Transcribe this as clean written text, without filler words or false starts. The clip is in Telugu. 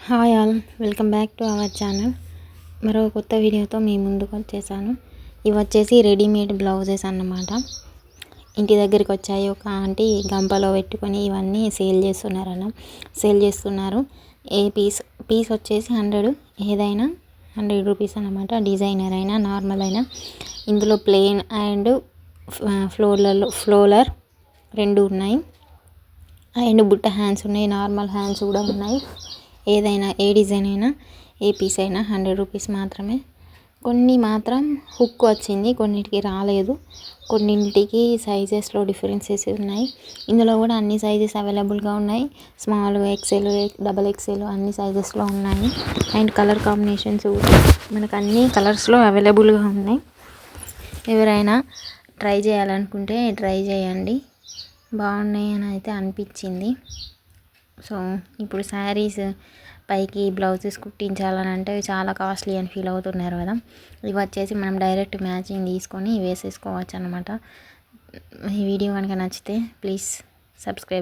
Hi all, welcome back to our channel. మరో కొత్త వీడియోతో మీ ముందుకు వచ్చేసాను. ఇవి వచ్చేసి రెడీమేడ్ బ్లౌజెస్ అన్నమాట. ఇంటి దగ్గరికి వచ్చాయి. ఒక ఆంటీ గంపలో పెట్టుకొని ఇవన్నీ సేల్ చేస్తున్నారు. ఏ పీస్ వచ్చేసి 100, ఏదైనా 100 రూపీస్ అన్నమాట. డిజైనర్ అయినా నార్మల్ అయినా. ఇందులో ప్లెయిన్ అండ్ ఫ్లోలర్ రెండు ఉన్నాయి. అండ్ బుట్ట హ్యాండ్స్ ఉన్నాయి, నార్మల్ హ్యాండ్స్ కూడా ఉన్నాయి. ఏదైనా ఏ డిజైన్ అయినా ఏ పీస్ అయినా 100 రూపీస్ మాత్రమే. కొన్ని మాత్రం హుక్ వచ్చింది, కొన్నిటికి రాలేదు. కొన్నింటికి సైజెస్లో డిఫరెన్సెస్ ఉన్నాయి. ఇందులో కూడా అన్ని సైజెస్ అవైలబుల్గా ఉన్నాయి. స్మాల్, ఎక్సెల్, డబల్ ఎక్సెల్ అన్ని సైజెస్లో ఉన్నాయి. అండ్ కలర్ కాంబినేషన్స్ కూడా మనకు అన్ని కలర్స్లో అవైలబుల్గా ఉన్నాయి. ఎవరైనా ట్రై చేయాలనుకుంటే ట్రై చేయండి, బాగున్నాయి అని అయితే అనిపించింది. సో ఇప్పుడు శారీస్ పైకి బ్లౌజెస్ కుట్టించాలని అంటే చాలా కాస్ట్లీ అని ఫీల్ అవుతున్నారు కదా. ఇవి వచ్చేసి మనం డైరెక్ట్ మ్యాచింగ్ తీసుకొని వేసేసుకోవచ్చు అనమాట. ఈ వీడియో కనుక నచ్చితే ప్లీజ్ సబ్స్క్రైబ్.